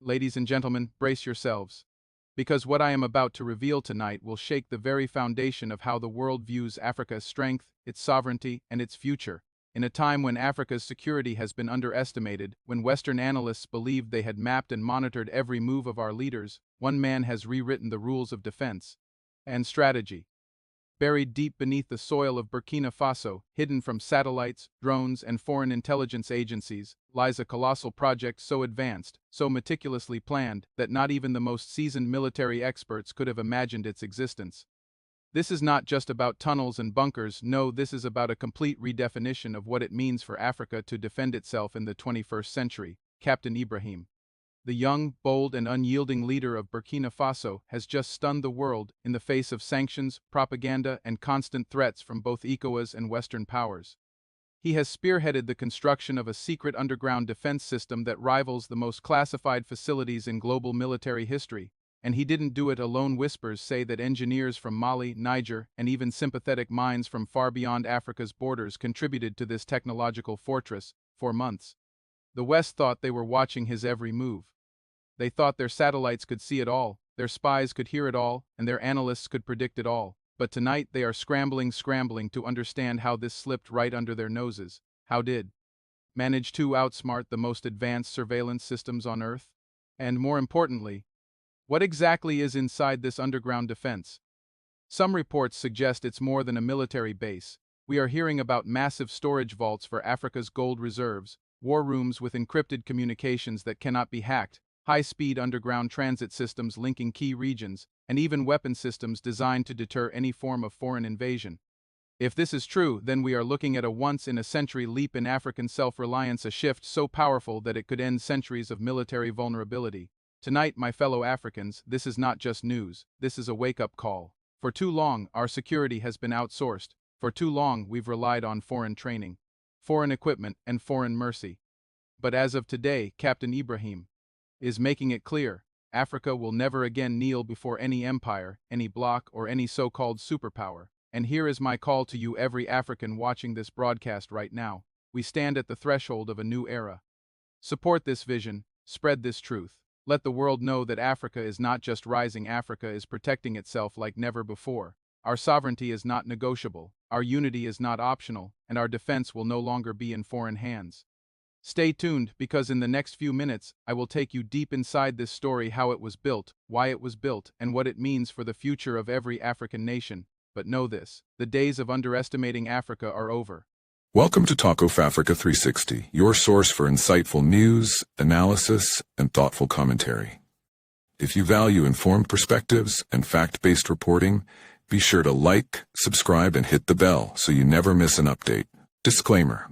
Ladies and gentlemen, brace yourselves. Because what I am about to reveal tonight will shake the very foundation of how the world views Africa's strength, its sovereignty, and its future. In a time when Africa's security has been underestimated, when Western analysts believed they had mapped and monitored every move of our leaders, one man has rewritten the rules of defense and strategy. Buried deep beneath the soil of Burkina Faso, hidden from satellites, drones, and foreign intelligence agencies, lies a colossal project so advanced, so meticulously planned, that not even the most seasoned military experts could have imagined its existence. This is not just about tunnels and bunkers, no, this is about a complete redefinition of what it means for Africa to defend itself in the 21st century. Captain Ibrahim, the young, bold, and unyielding leader of Burkina Faso, has just stunned the world in the face of sanctions, propaganda, and constant threats from both ECOWAS and Western powers. He has spearheaded the construction of a secret underground defense system that rivals the most classified facilities in global military history. And he didn't do it alone. Whispers say that engineers from Mali, Niger, and even sympathetic minds from far beyond Africa's borders contributed to this technological fortress for months. The West thought they were watching his every move. They thought their satellites could see it all, their spies could hear it all, and their analysts could predict it all. But tonight they are scrambling to understand how this slipped right under their noses. How did manage to outsmart the most advanced surveillance systems on Earth? And more importantly, what exactly is inside this underground defense? Some reports suggest it's more than a military base. We are hearing about massive storage vaults for Africa's gold reserves, war rooms with encrypted communications that cannot be hacked, high-speed underground transit systems linking key regions, and even weapon systems designed to deter any form of foreign invasion. If this is true, then we are looking at a once-in-a-century leap in African self-reliance, a shift so powerful that it could end centuries of military vulnerability. Tonight, my fellow Africans, this is not just news, this is a wake-up call. For too long, our security has been outsourced. For too long, we've relied on foreign training, foreign equipment, and foreign mercy. But as of today, Captain Ibrahim is making it clear, Africa will never again kneel before any empire, any bloc, or any so-called superpower. And here is my call to you, every African watching this broadcast right now. We stand at the threshold of a new era. Support this vision, spread this truth. Let the world know that Africa is not just rising, Africa is protecting itself like never before. Our sovereignty is not negotiable, our unity is not optional, and our defense will no longer be in foreign hands. Stay tuned, because in the next few minutes, I will take you deep inside this story, how it was built, why it was built, and what it means for the future of every African nation. But know this, the days of underestimating Africa are over. Welcome to Talk of Africa 360, your source for insightful news, analysis, and thoughtful commentary. If you value informed perspectives and fact-based reporting, be sure to like, subscribe, and hit the bell so you never miss an update. Disclaimer: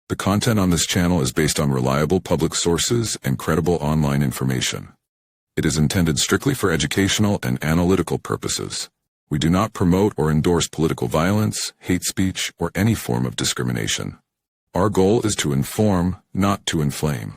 the content on this channel is based on reliable public sources and credible online information. It is intended strictly for educational and analytical purposes. We do not promote or endorse political violence, hate speech, or any form of discrimination. Our goal is to inform, not to inflame.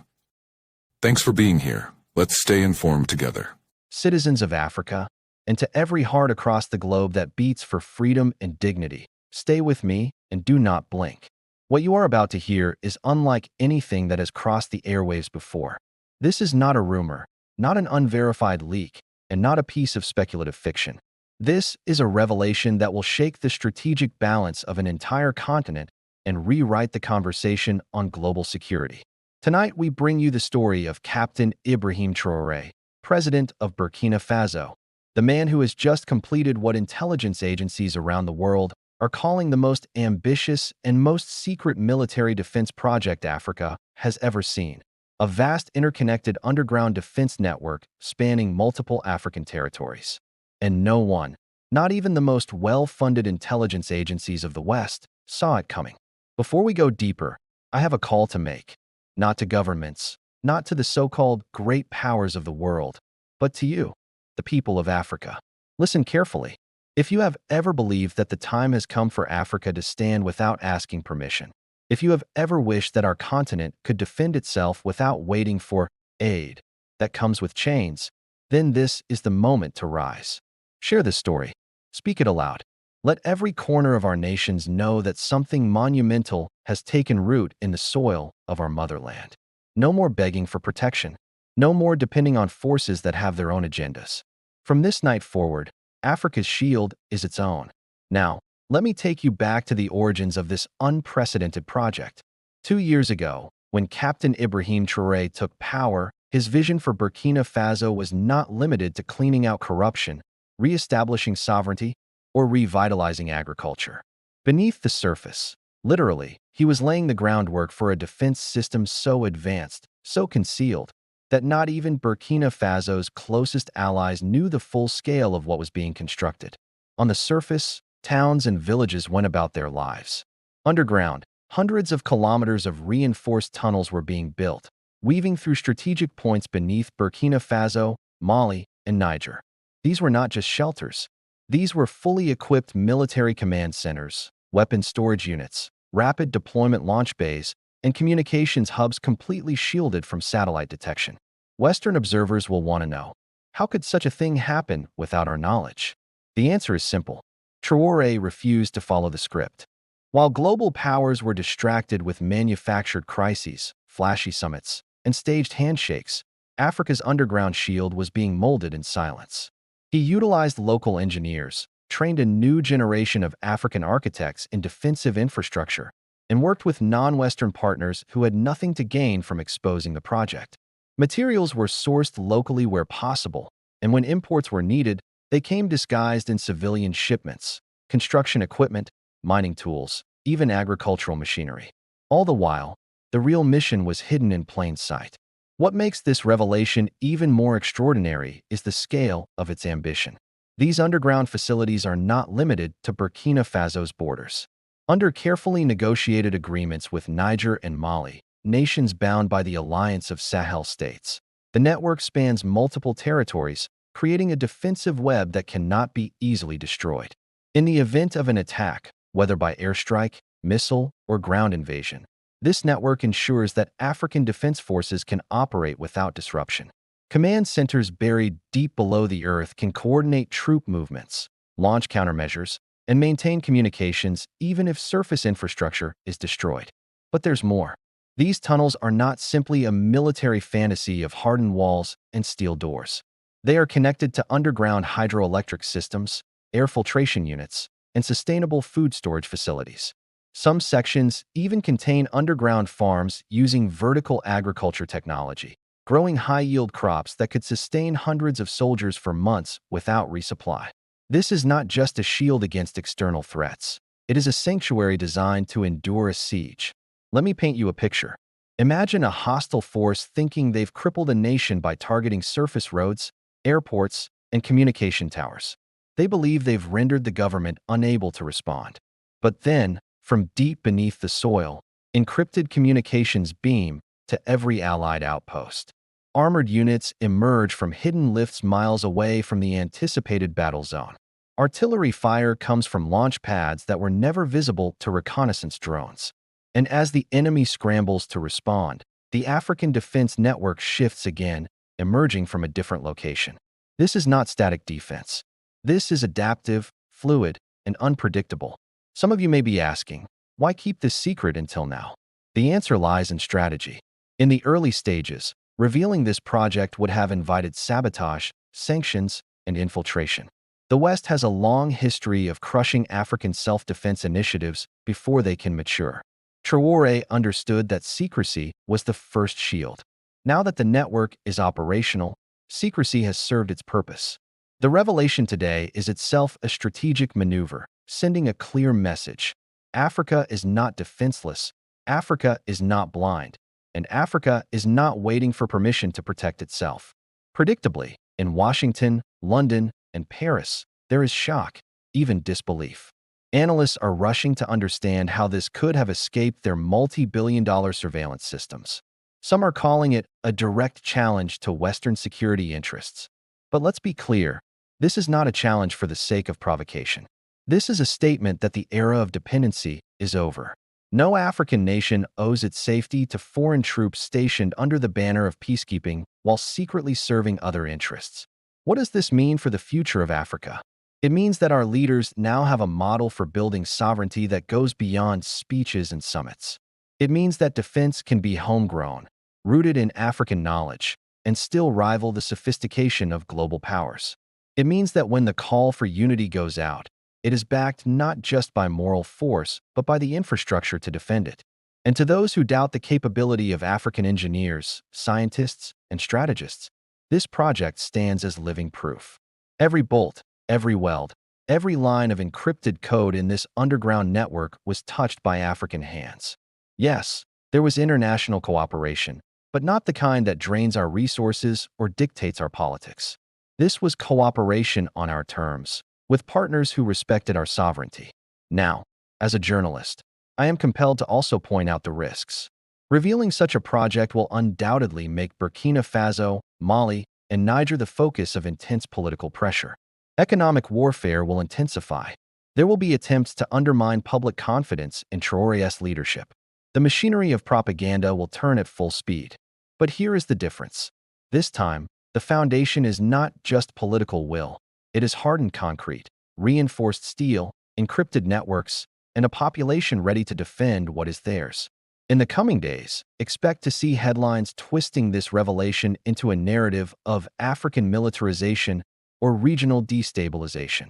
Thanks for being here. Let's stay informed together. Citizens of Africa, and to every heart across the globe that beats for freedom and dignity, stay with me and do not blink. What you are about to hear is unlike anything that has crossed the airwaves before. This is not a rumor, not an unverified leak, and not a piece of speculative fiction. This is a revelation that will shake the strategic balance of an entire continent and rewrite the conversation on global security. Tonight, we bring you the story of Captain Ibrahim Traoré, president of Burkina Faso, the man who has just completed what intelligence agencies around the world are calling the most ambitious and most secret military defense project Africa has ever seen. A vast interconnected underground defense network spanning multiple African territories. And no one, not even the most well-funded intelligence agencies of the West, saw it coming. Before we go deeper, I have a call to make. Not to governments, not to the so-called great powers of the world, but to you, the people of Africa. Listen carefully. If you have ever believed that the time has come for Africa to stand without asking permission, if you have ever wished that our continent could defend itself without waiting for aid that comes with chains, then this is the moment to rise. Share this story. Speak it aloud. Let every corner of our nations know that something monumental has taken root in the soil of our motherland. No more begging for protection. No more depending on forces that have their own agendas. From this night forward, Africa's shield is its own. Now, let me take you back to the origins of this unprecedented project. 2 years ago, when Captain Ibrahim Traoré took power, his vision for Burkina Faso was not limited to cleaning out corruption, re-establishing sovereignty, or revitalizing agriculture. Beneath the surface, literally, he was laying the groundwork for a defense system so advanced, so concealed, that not even Burkina Faso's closest allies knew the full scale of what was being constructed. On the surface, towns and villages went about their lives. Underground, hundreds of kilometers of reinforced tunnels were being built, weaving through strategic points beneath Burkina Faso, Mali, and Niger. These were not just shelters. These were fully equipped military command centers, weapon storage units, rapid deployment launch bays, and communications hubs completely shielded from satellite detection. Western observers will want to know, how could such a thing happen without our knowledge? The answer is simple. Traoré refused to follow the script. While global powers were distracted with manufactured crises, flashy summits, and staged handshakes, Africa's underground shield was being molded in silence. He utilized local engineers, trained a new generation of African architects in defensive infrastructure, and worked with non-Western partners who had nothing to gain from exposing the project. Materials were sourced locally where possible, and when imports were needed, they came disguised in civilian shipments, construction equipment, mining tools, even agricultural machinery. All the while, the real mission was hidden in plain sight. What makes this revelation even more extraordinary is the scale of its ambition. These underground facilities are not limited to Burkina Faso's borders. Under carefully negotiated agreements with Niger and Mali, nations bound by the alliance of Sahel states, the network spans multiple territories, creating a defensive web that cannot be easily destroyed. In the event of an attack, whether by airstrike, missile, or ground invasion, this network ensures that African defense forces can operate without disruption. Command centers buried deep below the earth can coordinate troop movements, launch countermeasures, and maintain communications even if surface infrastructure is destroyed. But there's more. These tunnels are not simply a military fantasy of hardened walls and steel doors. They are connected to underground hydroelectric systems, air filtration units, and sustainable food storage facilities. Some sections even contain underground farms using vertical agriculture technology, growing high-yield crops that could sustain hundreds of soldiers for months without resupply. This is not just a shield against external threats. It is a sanctuary designed to endure a siege. Let me paint you a picture. Imagine a hostile force thinking they've crippled a nation by targeting surface roads, airports, and communication towers. They believe they've rendered the government unable to respond. But then, from deep beneath the soil, encrypted communications beam to every Allied outpost. Armored units emerge from hidden lifts miles away from the anticipated battle zone. Artillery fire comes from launch pads that were never visible to reconnaissance drones. And as the enemy scrambles to respond, the African defense network shifts again, emerging from a different location. This is not static defense. This is adaptive, fluid, and unpredictable. Some of you may be asking, why keep this secret until now? The answer lies in strategy. In the early stages, revealing this project would have invited sabotage, sanctions, and infiltration. The West has a long history of crushing African self-defense initiatives before they can mature. Traoré understood that secrecy was the first shield. Now that the network is operational, secrecy has served its purpose. The revelation today is itself a strategic maneuver, sending a clear message. Africa is not defenseless, Africa is not blind, and Africa is not waiting for permission to protect itself. Predictably, in Washington, London, and Paris, there is shock, even disbelief. Analysts are rushing to understand how this could have escaped their multi-billion-dollar surveillance systems. Some are calling it a direct challenge to Western security interests. But let's be clear, this is not a challenge for the sake of provocation. This is a statement that the era of dependency is over. No African nation owes its safety to foreign troops stationed under the banner of peacekeeping while secretly serving other interests. What does this mean for the future of Africa? It means that our leaders now have a model for building sovereignty that goes beyond speeches and summits. It means that defense can be homegrown, rooted in African knowledge, and still rival the sophistication of global powers. It means that when the call for unity goes out, it is backed not just by moral force, but by the infrastructure to defend it. And to those who doubt the capability of African engineers, scientists, and strategists, this project stands as living proof. Every bolt, every weld, every line of encrypted code in this underground network was touched by African hands. Yes, there was international cooperation, but not the kind that drains our resources or dictates our politics. This was cooperation on our terms, with partners who respected our sovereignty. Now, as a journalist, I am compelled to also point out the risks. Revealing such a project will undoubtedly make Burkina Faso, Mali, and Niger the focus of intense political pressure. Economic warfare will intensify. There will be attempts to undermine public confidence in Traoré's leadership. The machinery of propaganda will turn at full speed. But here is the difference. This time, the foundation is not just political will. It is hardened concrete, reinforced steel, encrypted networks, and a population ready to defend what is theirs. In the coming days, expect to see headlines twisting this revelation into a narrative of African militarization or regional destabilization.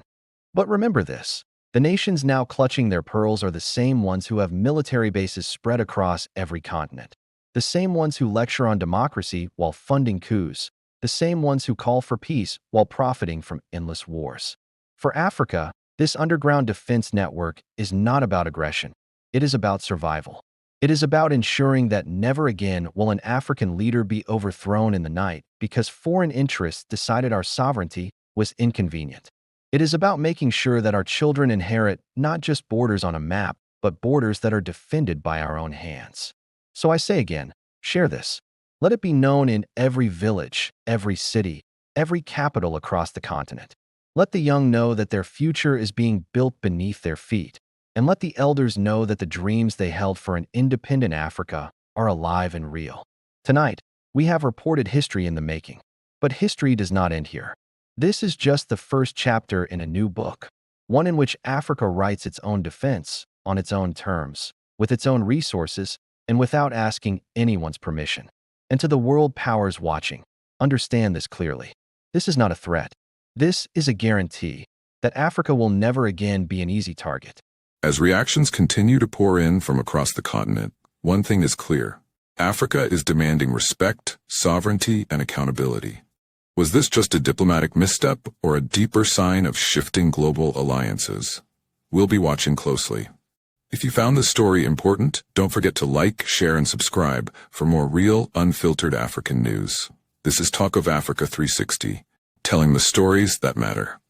But remember this, the nations now clutching their pearls are the same ones who have military bases spread across every continent, the same ones who lecture on democracy while funding coups, the same ones who call for peace while profiting from endless wars. For Africa, this underground defense network is not about aggression. It is about survival. It is about ensuring that never again will an African leader be overthrown in the night because foreign interests decided our sovereignty was inconvenient. It is about making sure that our children inherit not just borders on a map, but borders that are defended by our own hands. So I say again, share this. Let it be known in every village, every city, every capital across the continent. Let the young know that their future is being built beneath their feet, and let the elders know that the dreams they held for an independent Africa are alive and real. Tonight, we have reported history in the making, but history does not end here. This is just the first chapter in a new book, one in which Africa writes its own defense on its own terms, with its own resources, and without asking anyone's permission. And to the world powers watching, understand this clearly. This is not a threat. This is a guarantee that Africa will never again be an easy target. As reactions continue to pour in from across the continent, one thing is clear. Africa is demanding respect, sovereignty, and accountability. Was this just a diplomatic misstep or a deeper sign of shifting global alliances? We'll be watching closely. If you found this story important, don't forget to like, share, and subscribe for more real, unfiltered African news. This is Talk of Africa 360, telling the stories that matter.